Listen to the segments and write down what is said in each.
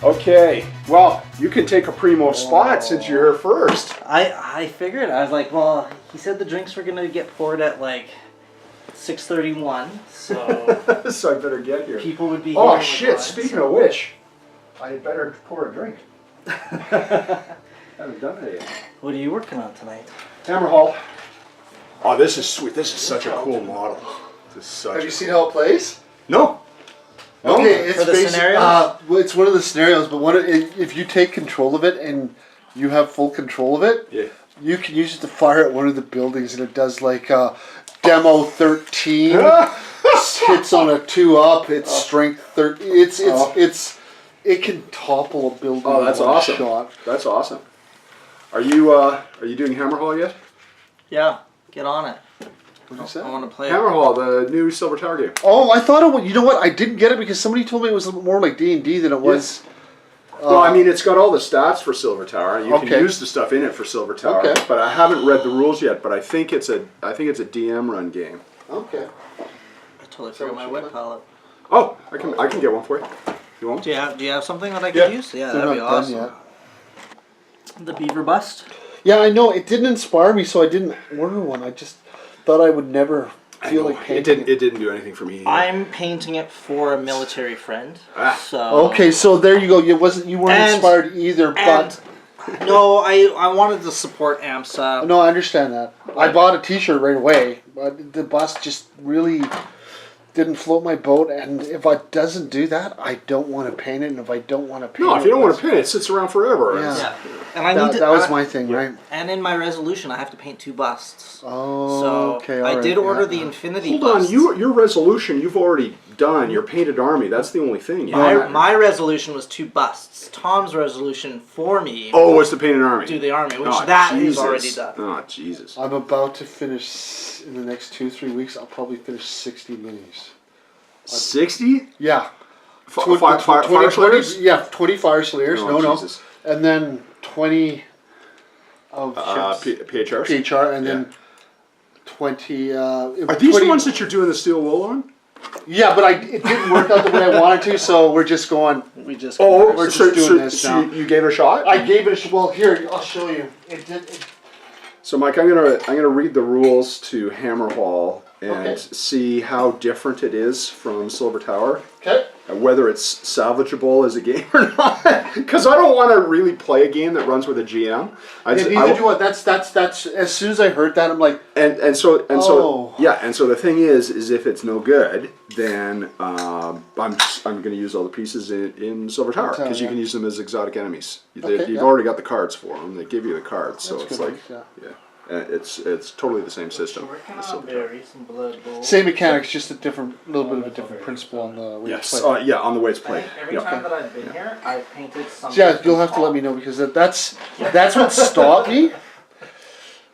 Okay, well, you can take a primo spot since you're here first. I figured. I was like, well, he said the drinks were gonna get poured at like 6:31, so So I better get here. people would be. Oh here shit! Speaking of which, I had better pour a drink. Haven't done it yet. What are you working on tonight? Hammer Hall. Oh, this is sweet. This is such a cool model. This is such. Have you seen how it plays? No. No. Okay, it's For the scenarios? well, it's one of the scenarios, but if you take control of it and you have full control of it, Yeah. you can use it to fire at one of the buildings, and it does like demo 13 hits on a 2-up. It's strength 30. It can topple a building. Oh, that's in one awesome. shot. That's awesome. Are you doing Hammer Hall yet? Yeah, get on it. What did you say? I want to play it. Hammer Hall, the new Silver Tower game. Oh, I thought it. You know what? I didn't get it because somebody told me it was a little more like D&D than it was. Well, I mean, it's got all the stats for Silver Tower. You Okay. can use the stuff in it for Silver Tower. Okay. But I haven't read the rules yet. But I think it's a DM run game. Okay. I totally forgot my wet palette. Oh, I can get one for you. You want? Do you have something that I could Yeah. use? Yeah, They're that'd be not done awesome. yet. The beaver bust. Yeah, I know. It didn't inspire me, so I didn't order one. I just thought I would never feel like painting It didn't do anything for me. Either. I'm painting it for a military friend. Ah. So Okay, so there you go. You weren't And- inspired either, but no, I wanted to support AMSA. no, I understand that. I bought a T-shirt right away, but the bust just really didn't float my boat. And if it doesn't do that, I don't want to paint it. And if I don't want to paint No, it, if you don't want to paint it, it sits around forever. Yeah. Yeah, and I need to. that was my thing, right? And in my resolution, I have to paint 2 busts. Oh, So okay. I all did right, order yeah. the Infinity Hold on, busts. your resolution you've already done. Your painted army. That's the only thing. My resolution was 2 busts. Tom's resolution for me Oh, it's the painted army. do the army, which Oh, that is Jesus. already done. Oh, Jesus. I'm about to finish in the next 2-3 weeks. I'll probably finish 60 minis. 60? Yeah. Fire slayers? Yeah, 20 fire slayers. Oh, no. Jesus. And then 20 of ships. PHRs? PHR, and Yeah. then 20. Are these the ones that you're doing the steel wool on? Yeah, but it didn't work out the way I wanted to, so we're just going. We just We're just doing this now. you gave it a shot? I gave it a well. Here, I'll show you. So, Mike, I'm gonna read the rules to Hammer Hall and Okay. see how different it is from Silver Tower. Okay. And whether it's salvageable as a game or not. Because I don't want to really play a game that runs with a GM. Neither do I. That's. As soon as I heard that, I'm like, So Oh. yeah, and so the thing is if it's no good, then I'm going to use all the pieces in Silver Tower because you yeah. can use them as exotic enemies. Okay, You've yeah. already got the cards for them. They give you the cards, so That's it's good, like yeah. it's totally the same system. Working as on Silver Tower. berries and blood bowl. same mechanics, just a little bit of a different principle on the way Yes, you play. yeah, on the way it's I played. think every Yeah. time that I've been here, I've painted something. Yeah, you'll have to let me know because that's what stopped me.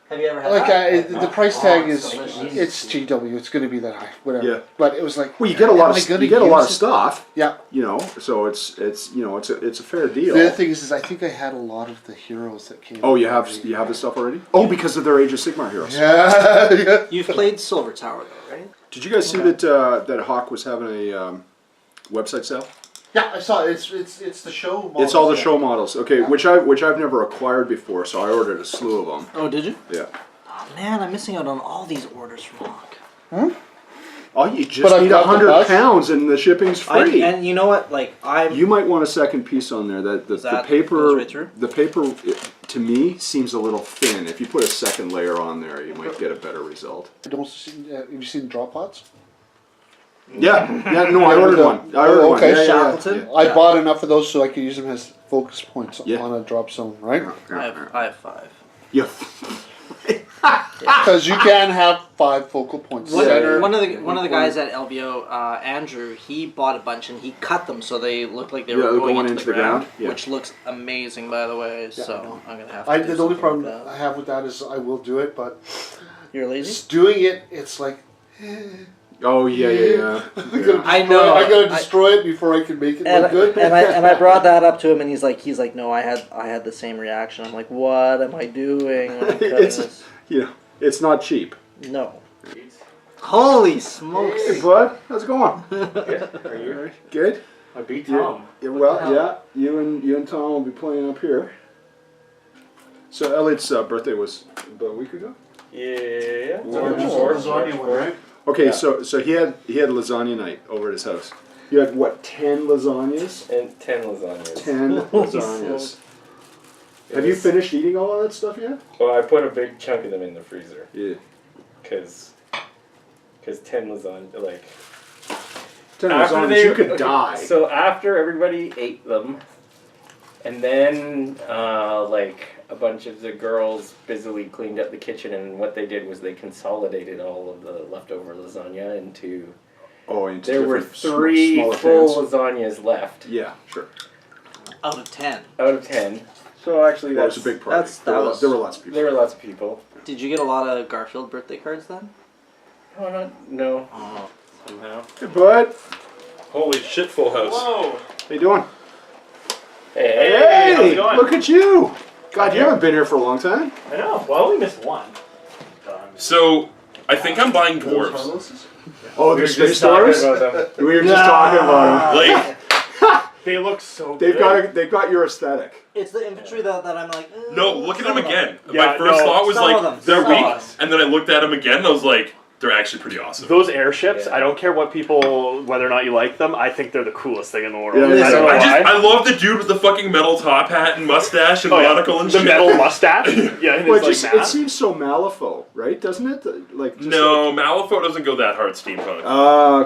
Have you ever had Like that? the price tag it's is delicious. it's GW. It's going to be that high, whatever. Yeah. But it was like, Well, you get a lot am I of gonna you get a lot of use it? stuff. Yeah. You know, so it's a fair deal. The other thing is I think I had a lot of the heroes that came. Oh, you have the stuff already? Oh, because of their Age of Sigmar heroes. Yeah. Yeah. You've played Silver Tower though, right? Did you guys see that Hawk was having a website sale? Yeah, I saw it. It's the show. Models. It's all the show models. Okay, which I've never acquired before, so I ordered a slew of them. Oh, did you? Yeah. Oh man, I'm missing out on all these orders from Hawk. Oh, you just But I've need got the bus. £100 and the shipping's free. And you know what? Like You might want a second piece on there. That the That paper, goes right through? the paper, to me seems a little thin. If you put a second layer on there, you might get a better result. I don't see, have you seen drop pots? Yeah, no, I ordered one. I ordered one. okay. Yeah, Shackleton? I bought enough of those so I could use them as focus points Yeah. on a drop zone, right? I have 5. Yeah. Because you can have 5 focal points. Center. One of the guys at LVO, Andrew, he bought a bunch and he cut them so they looked like they were Yeah, going into the ground, yeah. which looks amazing, by the way. So I'm gonna have to. do The only something problem like that. I have with that is I will do it, but You're lazy. just doing it, it's like Oh yeah. I know. I gotta destroy it before I can make it look good. and I brought that up to him, and he's like, no, I had the same reaction. I'm like, what am I doing? When I'm cutting this? It's not cheap. No. Holy smokes! Hey bud, how's it going? Good. Are you? Good. I beat Tom. You and Tom will be playing up here. So Elliot's birthday was about a week ago. Yeah. Lasagna one, right? Okay, Yeah. so he had lasagna night over at his house. You had what, 10 lasagnas? And 10 lasagnas. 10 lasagnas. Have you finished eating all of that stuff yet? Well, I put a big chunk of them in the freezer. Yeah. Because 10 lasagna, like... 10 After lasagnas, you could die. So after everybody ate them, and then like a bunch of the girls busily cleaned up the kitchen, and what they did was they consolidated all of the leftover lasagna into... into there were different 3 smaller full pans. lasagnas left. Yeah, sure. Out of 10. Out of 10. So actually Well, it that's... was a big party. that There were lots of people. There were lots of people. Did you get a lot of Garfield birthday cards then? No. Oh. Somehow. Hey, bud. Holy shit, full house. Whoa! How you doing? Hey, how's it going? Look at you. God, you haven't been here for a long time. I know. Well, I only missed one. So, I think I'm buying dwarves. Oh, the space stars? We were just talking about them. Like, They look so good. They've got your aesthetic. It's the infantry that I'm like, no, look at them again. Yeah, My first thought was some of like, them. they're Some of weak. them. And then I looked at them again and I was like, they're actually pretty awesome. Those airships, Yeah. I don't care what people, whether or not you like them, I think they're the coolest thing in the world. Yeah, I don't know why. I love the dude with the fucking metal top hat and mustache and monocle and the shit. metal mustache. Yeah, and Well, it's it like seems so Malifaux, right? Doesn't it? Like just No, Malifaux doesn't go that hard steampunk.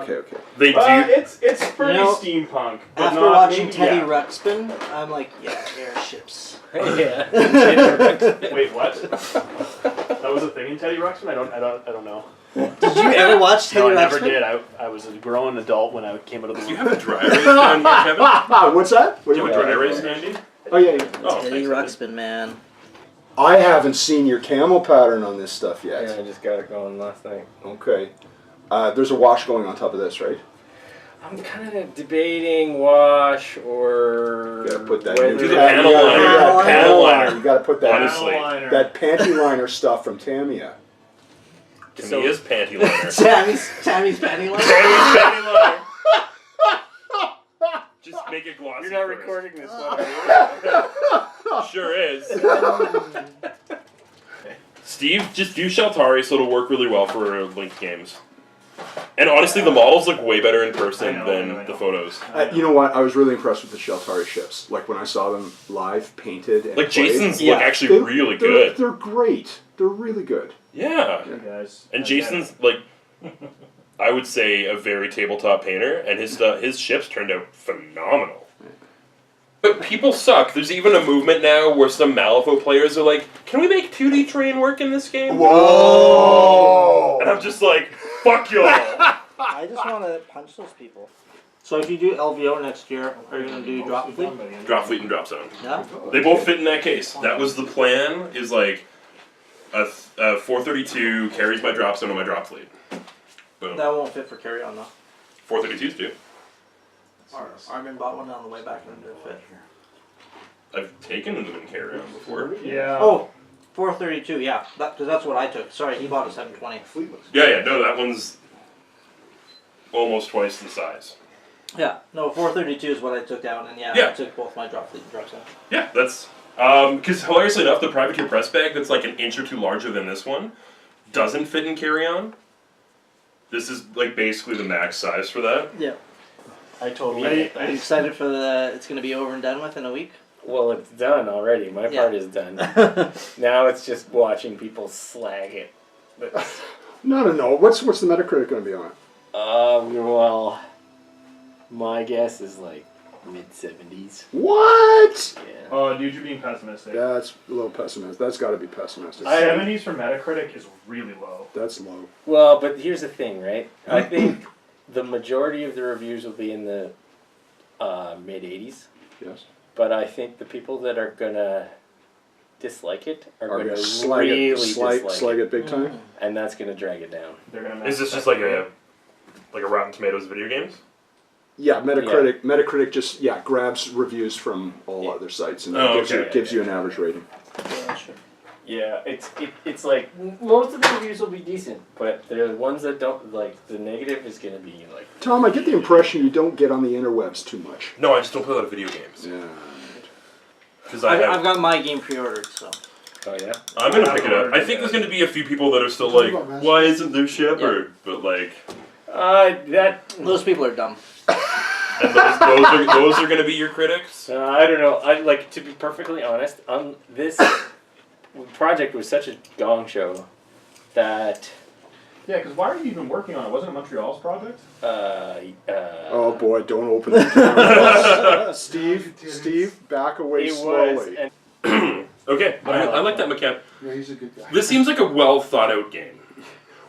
Okay. They do. it's pretty You know, steampunk. But after not, watching maybe, Teddy yeah. Ruxpin, I'm like, yeah, airships. Yeah. Wait, what? That was a thing in Teddy Ruxpin? I don't know. Did you ever watch Teddy No, I Ruxpin? never did. I was a grown adult when I came out of the Do you womb. have a dry erase down here, Kevin? What's that? Do you have a dry erase handy? Oh yeah. Oh, Teddy thanks, Ruxpin, man. I haven't seen your camel pattern on this stuff yet. Yeah, I just got it going last night. Okay. There's a wash going on top of this, right? I'm kind of debating wash or... You gotta put that whether- Do the panel liner. Panel liner. You gotta put that Honestly. that panty liner stuff from Tamiya. Tamiya's panty liner. Tammy's panty line. Panty liner. Just make it glossy. You're not first. recording this one, are you? Sure is. Steve, just do Sheltari so it'll work really well for linked games. And honestly, the models look way better in person I know, than the photos. You know what? I was really impressed with the Sheltari ships. Like when I saw them live, painted, and Like played. Jason's Yeah. look actually really good. They're great. They're really good. Yeah. Hey guys. And Jason's like, I would say a very tabletop painter, and his ships turned out phenomenal. But people suck. There's even a movement now where some Malifaux players are like, "Can we make 2D terrain work in this game?" Whoa! And I'm just like, "Fuck y'all." I just want to punch those people. So if you do LVO next year, are you going to do Dropfleet? Dropfleet and Drop Zone. Yeah. They both fit in that case. That was the plan. Is like a 432 carries my Drop Zone and my Dropfleet. Boom. That won't fit for carry on though. 432s do. Armin bought one on the way back and it didn't fit. I've taken them in carry on before. Yeah. Oh, 432, yeah. Because that's what I took. Sorry, he bought a 720. Yeah. No, that one's almost twice the size. Yeah, no, 432 is what I took down, and Yeah. I took both my Dropfleet and Drop Zone. Yeah, that's because hilariously enough, the privateer press bag that's like an inch or two larger than this one doesn't fit in carry on. This is like basically the max size for that. Yeah. I totally Are you, get are you that. excited for it's going to be over and done with in a week? Well, it's done already. My Yeah. part is done. Now it's just watching people slag it. But, No. What's the Metacritic going to be on it? well, my guess is like mid-70s. What? Yeah. Oh, dude, you're being pessimistic. That's a little pessimistic. That's got to be pessimistic. 70s for Metacritic is really low. That's low. Well, but here's the thing, right? I think the majority of the reviews will be in the mid-80s. Yes. But I think the people that are gonna dislike it are Are gonna gonna slag really it, dislike slag it, it big time. and that's gonna drag it down. They're gonna Is this just like a Rotten Tomatoes video games? Yeah, Metacritic just grabs reviews from all other sites and Oh, gives okay. you an average rating. Yeah, sure. Yeah, it's like most of the reviews will be decent, but the ones that don't like the negative is gonna be like. Tom, I get the impression you don't get on the interwebs too much. No, I just don't play a lot of video games. Yeah. Because I've got my game pre-ordered, so. Oh yeah. I'm gonna pick it up. I think there's gonna be a few people that are still like, why isn't there Shepard? But like, Those people are dumb. and those are gonna be your critics. I don't know. I like to be perfectly honest. This project was such a gong show that. Yeah, because why are you even working on it? Wasn't it Montreal's project? Oh boy, don't open it. Steve, back away It slowly. was. Okay, I like that mechanic. Yeah, he's a good guy. This seems like a well thought out game.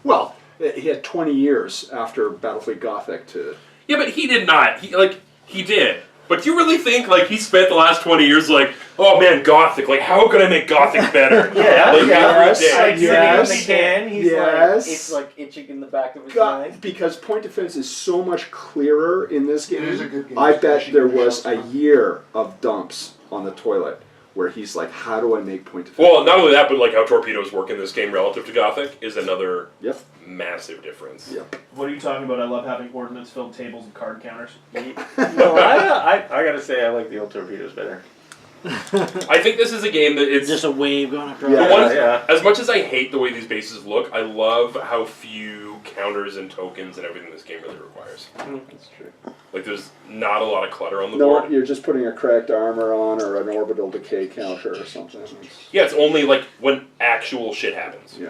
Well, he had 20 years after Battlefleet Gothic to. Yeah, but he did not. He did. But do you really think like he spent the last 20 years like, oh man, Gothic? Like, how can I make Gothic better? Yeah, like, yes, every day. Like sitting in the can, he's yes. like, it's like itching in the back of his God, mind. because point defense is so much clearer in this game. It is a good game, I bet especially there for was a Shellstone. year of dumps on the toilet where he's like, how do I make point defense? Well, not only that, but like how torpedoes work in this game relative to Gothic is another Yep. massive difference. Yep. What are you talking about? I love having ordnance-filled tables and card counters. No, I gotta say I like the old torpedoes better. I think this is a game that it's Just a wave going across. Yeah. One, as much as I hate the way these bases look, I love how few counters and tokens and everything this game really requires. That's true. Like, there's not a lot of clutter on the No, board. you're just putting a cracked armor on or an orbital decay counter or something. Yeah, it's only like when actual shit happens. Yeah.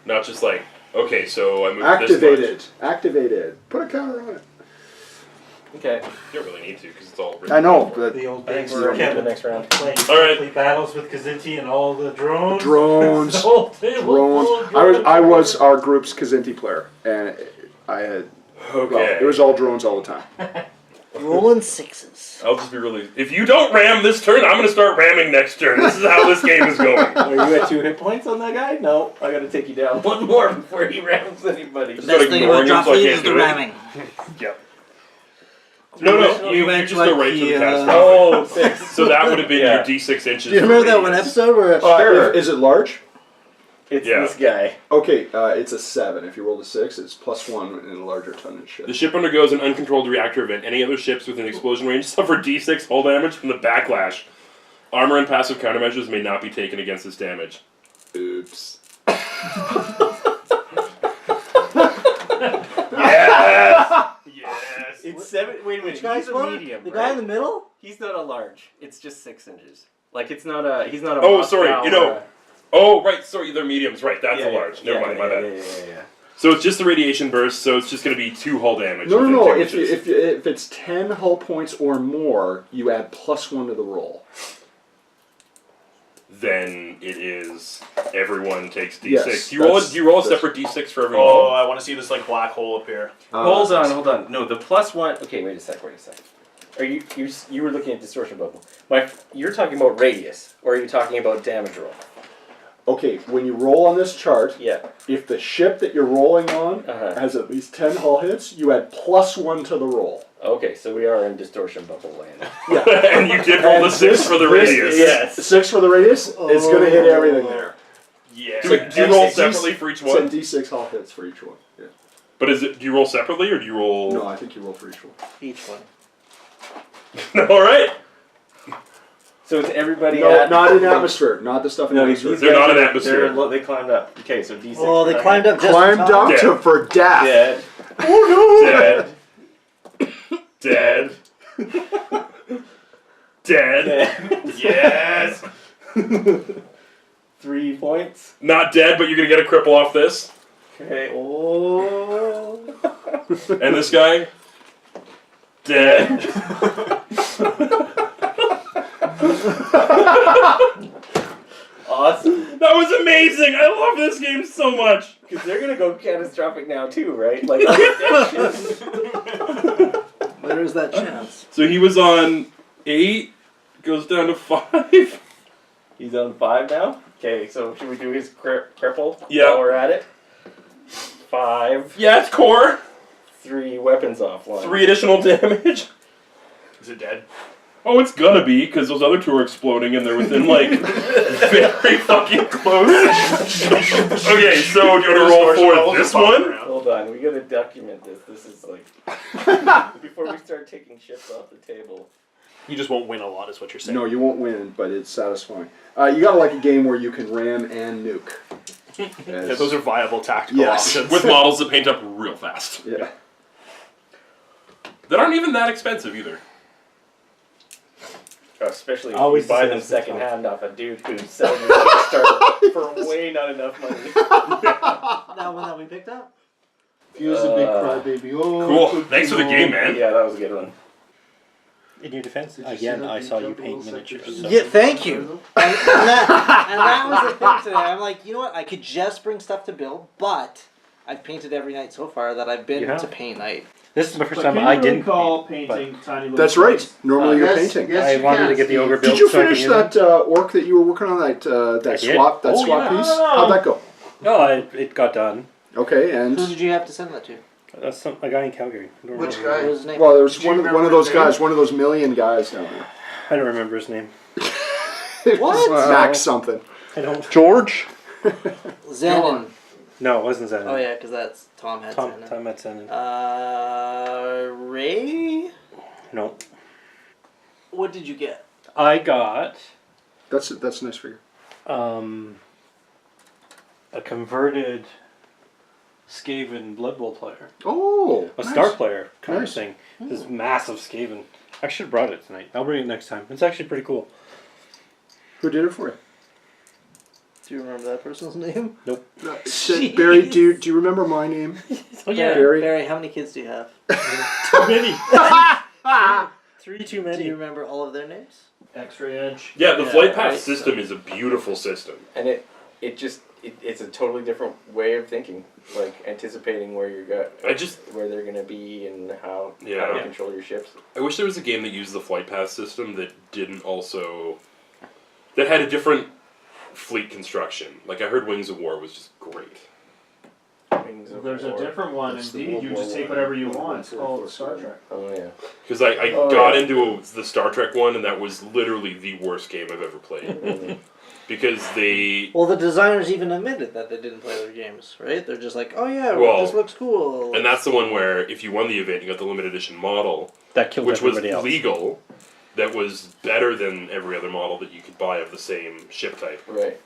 Not just like, okay, so I moved Activated. Activated. Put a counter on it. Okay. You don't really need to because it's all written. I know, but The old I think days we're of ready for the next round. playing All right. complete battles with Kazinti and all the drones. drones. The whole table full Drones. of I was drones. our group's Kazinti player, and I had. Okay. Well, it was all drones all the time. Rolling sixes. I'll just be really. If you don't ram this turn, I'm gonna start ramming next turn. This is how this game is going. Are you at 2 hit points on that guy? No, I gotta take you down one more before he rams anybody. Just Best not thing about ignoring him, so I Dropfleet can't is the do it. ramming. Yep. No, you went just like go right to the the, catastrophe. Oh, 6. So that would have been Yeah. your D6 inches. Do you remember for that one radius. episode where Sure. Is it large? It's Yeah. this guy. Okay, it's a 7. If you roll a 6, it's +1 in a larger tonnage ship. The ship undergoes an uncontrolled reactor event. Any other ships within explosion range suffer D6 hull damage from the backlash. Armor and passive countermeasures may not be taken against this damage. Oops. Yes! Yes! It's 7. Wait a minute. He's a medium. The right? guy in the middle? He's not a large. It's just 6 inches. Like it's not a. He's not a. Oh, Moscow sorry, you know, Oh, right, sorry, they're mediums. Right, that's a large. Never mind, my bad. Yeah. So it's just the radiation burst, so it's just going to be 2 hull damage. No, within no. 2 If inches. it's 10 hull points or more, you add +1 to the roll. Then it is everyone takes D6. Yes, do you roll a that's- separate D6 for every Oh, hull? I want to see this like black hole up here. Hold on. No, the +1. Okay, wait a sec. Are you were looking at distortion bubble? You're talking about radius, or are you talking about damage roll? Okay, when you roll on this chart, Yeah. if the ship that you're rolling on Uh-huh. has at least 10 hull hits, you add +1 to the roll. Okay, so we are in distortion bubble land. Yeah. And you did roll the 6 for the radius. Yes. 6 for the radius, it's going to hit everything there. Yeah. Do you roll separately for each It's one? D6 hull hits for each one. Yeah. But do you roll separately or do you roll? No, I think you roll for each one. Each one. All right. So it's everybody. No, at not in atmosphere. Not the stuff in No, atmosphere. these They're guys not in are- atmosphere. They climbed up. Okay, so D6. Oh, they climbed up just Climbed in time. up to for death. Dead. Dead. Dead. Dead. Yes. 3 points. Not dead, but you're gonna get a cripple off this. Okay. Oh. And this guy. Dead. Awesome. That was amazing. I love this game so much. Because they're gonna go catastrophic now too, right? Like. There is that chance. So he was on 8, goes down to 5. He's on 5 now. Okay, so should we do his cripple? Yeah. While we're at it. 5. Yeah, it's core. 3 weapons offline. 3 additional damage. Is it dead? Oh, it's gonna be, because those other two are exploding and they're within, like, very fucking close. Okay, so do you want to roll for this one? Hold on, we gotta document this. This is like before we start taking chips off the table. You just won't win a lot, is what you're saying. No, you won't win, but it's satisfying. You gotta like a game where you can ram and nuke. Yeah, those are viable tactical Yes. options. With models that paint up real fast. Yeah. That aren't even that expensive either. Especially if Always you buy the them same secondhand off a dude who's selling your Kickstarter for way not enough money. That one that we picked up? Fuse a big crybaby. Oh, Cool. Thanks for the game, man. Yeah, that was a good one. In your defense, again, I saw you paint miniatures. So. Yeah, thank you. And that was the thing today. I'm like, you know what? I could just bring stuff to build, but I've painted every night so far that I've been You have? to paint night. This is the first time I didn't call paint, painting tiny little That's right. things? Normally you're Yes, painting. yes, I you wanted can, to get the ogre Steve. built. Did you so I finish can use that orc that you were working on? That did. swap Oh, swap yeah. piece? How'd that go? it. No, it got done. Okay, and Who did you have to send that to? That's a guy in Calgary. I don't Which remember. What guy? was his name? well, there was Did you one of remember those his name? guys, one of those million guys down there. I don't remember his name. What? Max something. I don't. George? Zenon. No, it wasn't Zen. Oh yeah, because that's Tom had Tom Zenon. had Zen. Ray? No. What did you get? I got That's a nice figure. a converted Skaven Blood Bowl player. Oh, A nice. star player kind Nice. of thing. This massive Skaven. I should have brought it tonight. I'll bring it next time. It's actually pretty cool. Who did it for you? Do you remember that person's name? Said, Barry, do you remember my name? Oh yeah. Barry? Barry, how many kids do you have? Too many. Three too Do many. you remember all of their names? X-ray edge. Yeah, the Yeah, flight path right, system is a beautiful system. And it's a totally different way of thinking, like anticipating where where they're gonna be and how to control your ships. I wish there was a game that used the flight path system that that had a different fleet construction. Like I heard Wings of War was just great. Wings of There's a War. different one, That's the indeed. World You War just take One. whatever you want. It's called Star Trek. Oh yeah. Because I got into the Star Trek one, and that was literally the worst game I've ever played. Because they... Well, the designers even admitted that they didn't play their games, right? They're just like, oh yeah, Well, this looks cool. And that's the one where if you won the event, you got the limited edition model, That killed which was everybody else. legal, that was better than every other model that you could buy of the same ship type. Right.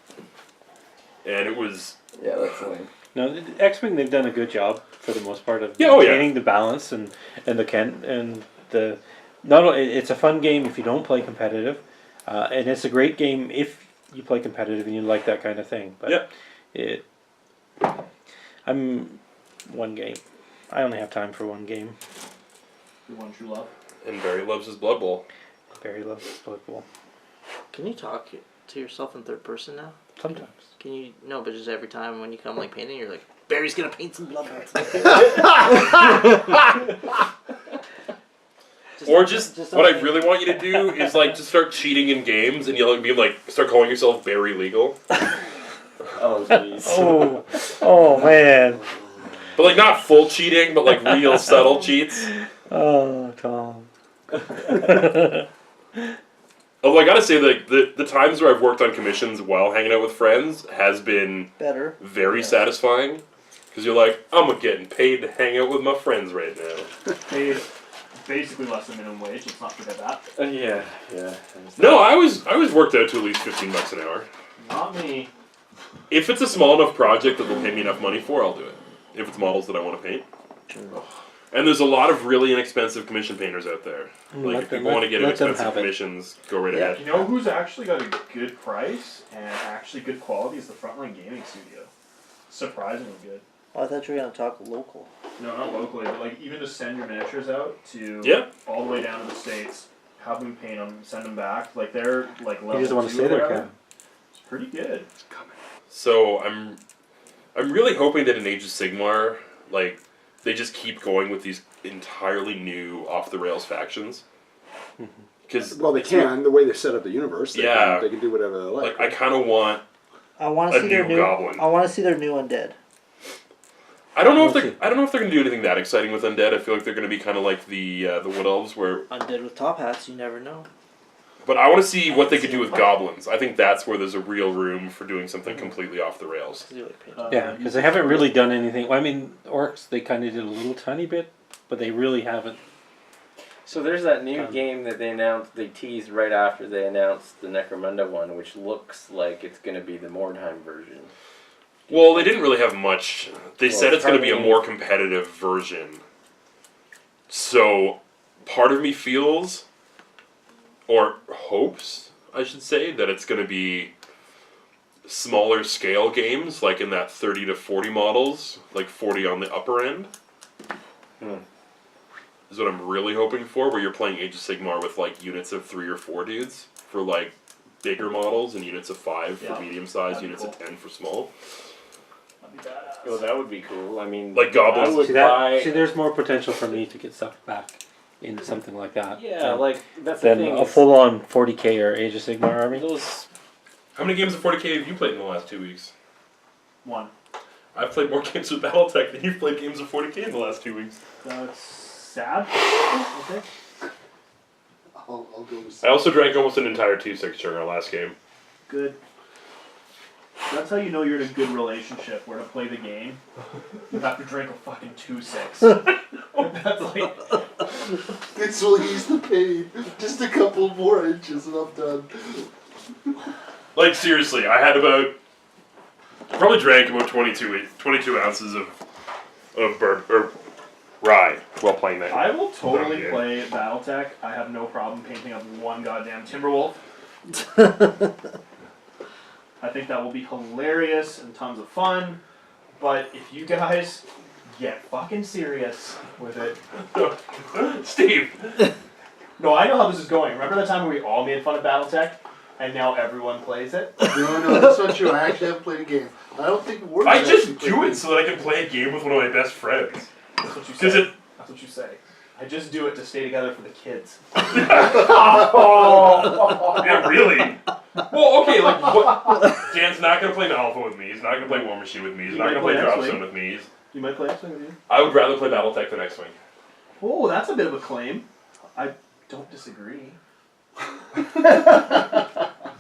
And it was... Yeah, that's lame. No, the X-Wing, they've done a good job for the most part of Yeah, oh, yeah. maintaining the balance and the not only it's a fun game if you don't play competitive, and it's a great game if you play competitive and you like that kind of thing. But I'm one game. I only have time for one game. The one true love. And Barry loves his Blood Bowl. Barry loves Blood Bowl. Can you talk to yourself in third person now? Sometimes. Can you? No, but just every time when you come like painting, you're like, Barry's gonna paint some blood bowls. Or just what I really want you to do is like just start cheating in games and you'll be like start calling yourself Barry Legal. Oh jeez. Oh man. But like not full cheating, but like real subtle cheats. Oh, Tom. Although I gotta say, like the times where I've worked on commissions while hanging out with friends has been better. very satisfying. Because you're like, I'm getting paid to hang out with my friends right now. Paid basically less than minimum wage. Let's not forget that. Yeah. No, I was worked out to at least $15 an hour. Not me. If it's a small enough project that they'll pay me enough money for, I'll do it. If it's models that I want to paint. And there's a lot of really inexpensive commission painters out there. Like, if people want to get inexpensive commissions, go right ahead. You know who's actually got a good price and actually good quality is the Frontline Gaming Studio. Surprisingly good. Oh, I thought you were gonna talk local. No, not locally, but like even to send your miniatures out to all the way down to the States, have them paint them, send them back. Like they're like level 2 You just want to stay or there, whatever. Cam. It's pretty good. So I'm really hoping that in Age of Sigmar, like, they just keep going with these entirely new off-the-rails factions. Because Well, they can. The way they set up the universe, they can do whatever they like. Like, I kind of want I want to a see their new new. goblin. I want to see their new undead. I don't know if they're going to do anything that exciting with undead. I feel like they're going to be kind of like the Wood Elves, where Undead with top hats, you never know. But I want to see what they could do with goblins. I think that's where there's a real room for doing something completely off the rails. Yeah, because they haven't really done anything. Well, I mean, orcs, they kind of did a little tiny bit, but they really haven't. So there's that new game that they announced, they teased right after they announced the Necromunda one, which looks like it's going to be the Mordheim version. Well, they didn't really have much. They said it's going to be a hardly more competitive version. So, part of me feels, or hopes, I should say, that it's going to be smaller scale games, like in that 30 to 40 models, like 40 on the upper end. Is what I'm really hoping for, where you're playing Age of Sigmar with like units of 3 or 4 dudes for like bigger models and units of 5 for medium size, units of 10 for small. That'd be badass. Oh, that would be cool. I mean, Like goblins. I would See, buy. see, there's more potential for me to get stuff back in something like that. Yeah, like that's the than thing. a full-on 40k or Age of Sigmar army. Those. How many games of 40k have you played in the last 2 weeks? 1. I've played more games with BattleTech than you've played games of 40k in the last 2 weeks. That's sad. Okay. I'll go with I also drank almost an entire 2-6 during our last game. Good. That's how you know you're in a good relationship, where to play the game, you have to drink a fucking 2-6. That's like... This will ease the pain. Just a couple more inches and I'm done. Like, seriously, I had about... I probably drank about 22 ounces of rye while playing that. I will totally play BattleTech. I have no problem painting up one goddamn Timberwolf. I think that will be hilarious and tons of fun. But if you guys get fucking serious with it... Steve! No, I know how this is going. Remember that time when we all made fun of BattleTech? And now everyone plays it? No, that's not true. I actually haven't played a game. I don't think we're. I just do it so that I can play a game with one of my best friends. That's what you say. That's what you say. I just do it to stay together for the kids. Yeah, really? Well, okay, like, what? Jan's not going to play Alpha with me. He's not going to play War Machine with me. He's not going to play Dropzone with me. You might play X-Wing with you. I would rather play BattleTech than X-Wing. Oh, that's a bit of a claim. I don't disagree.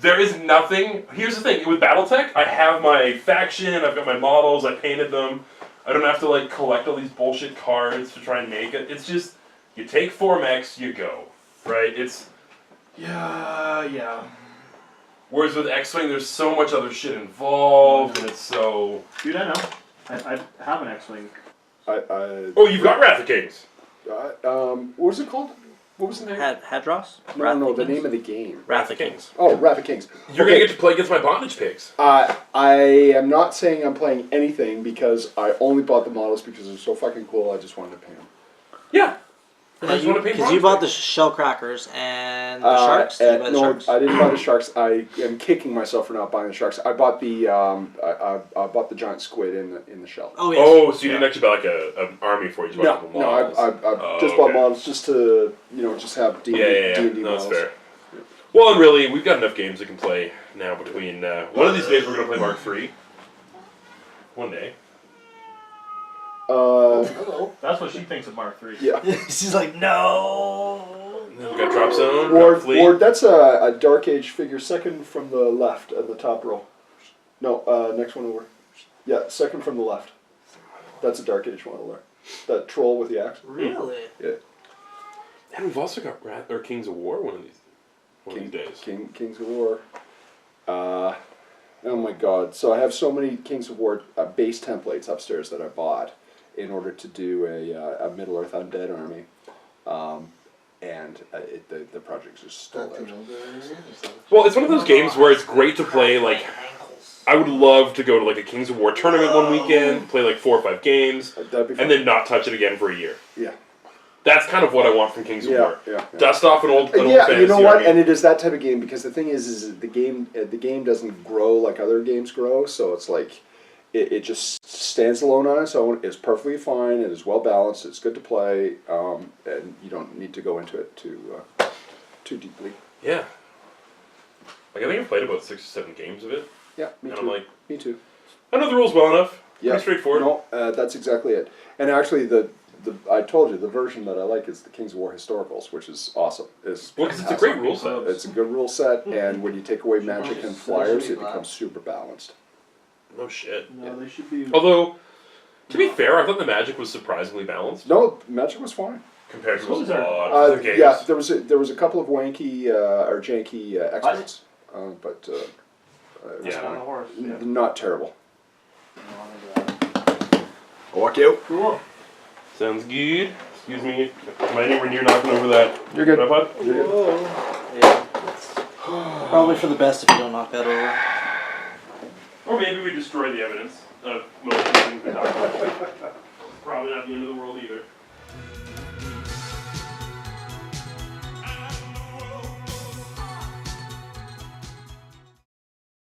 There is nothing... Here's the thing. With BattleTech, I have my faction, I've got my models, I painted them. I don't have to, like, collect all these bullshit cards to try and make it. It's just, you take 4 mechs, you go. Right? It's... Yeah. Whereas with X-Wing, there's so much other shit involved, and it's so... Dude, I know. I have an X-Wing. Oh, you've got Wrath of Kings! What was it called? What was the name? Hadros? No, the name of the game. Wrath of Kings. Oh, Wrath of Kings. You're gonna get to play against my bondage pigs. I am not saying I'm playing anything because I only bought the models because they're so fucking cool. I just wanted to paint them. Yeah. I just want to paint Because you bondage bought the pigs. shell crackers and the sharks? Did you buy the no, sharks? I didn't buy the sharks. I am kicking myself for not buying the sharks. I bought the I bought the giant squid in the shell. Oh, yes. Oh, so you didn't actually buy like an army for it? You bought a couple No, models. I just bought models just to just have D&D Yeah. D&D No, that's models. fair. Well, and really, we've got enough games we can play now between... one of these days we're going to play Mark III. One day. Hello. That's what she thinks of Mark III. Yeah. She's like, no. And then we got Drop Zone, Ward, Dropfleet. that's a Dark Age figure, second from the left at the top row. No, next one over. Yeah, second from the left. That's a Dark Age model there. That troll with the axe. Really? Yeah. And we've also got Kings of War one of these days. Kings of War. Oh my god. So I have so many Kings of War base templates upstairs that I bought in order to do a Middle-earth Undead army. And the project's just stalled out. Well, it's one of those games where it's great to play, like... I would love to go to like a Kings of War tournament one weekend, play like 4 or 5 games, That'd be fun. and then not touch it again for a year. Yeah. That's kind of what I want from Kings of War. Yeah. Dust off an old Yeah, fantasy you know what? army. And it is that type of game because the thing is the game doesn't grow like other games grow. So it's like it just stands alone on its own. It's perfectly fine. It is well balanced. It's good to play, and you don't need to go into it too deeply. Yeah. Like I think I've played about 6 or 7 games of it. Yeah, me And too. I'm like, me too. I know the rules well enough. Yeah, Pretty straightforward. No, that's exactly it. And actually, the I told you the version that I like is the Kings of War Historicals, which is awesome. It's Well, 'cause it's a great rule set. It's a good rule set, and when you take away magic and flyers, it becomes super balanced. No shit. No, they should be. Although, to be fair, I thought the magic was surprisingly balanced No, magic was fine. compared to a Those are- lot of other games. Yeah, there was a couple of wanky or janky experts, but it was Yeah. On the horse. Yeah. not terrible. No, no, I'll walk you. Cool. Sounds good. Excuse me. Am I anywhere near knocking over that? You're good. tripod? You're good. Yeah. Probably for the best if you don't knock that over. Or maybe we destroy the evidence of most of the things we talked about. Probably not the end of the world either.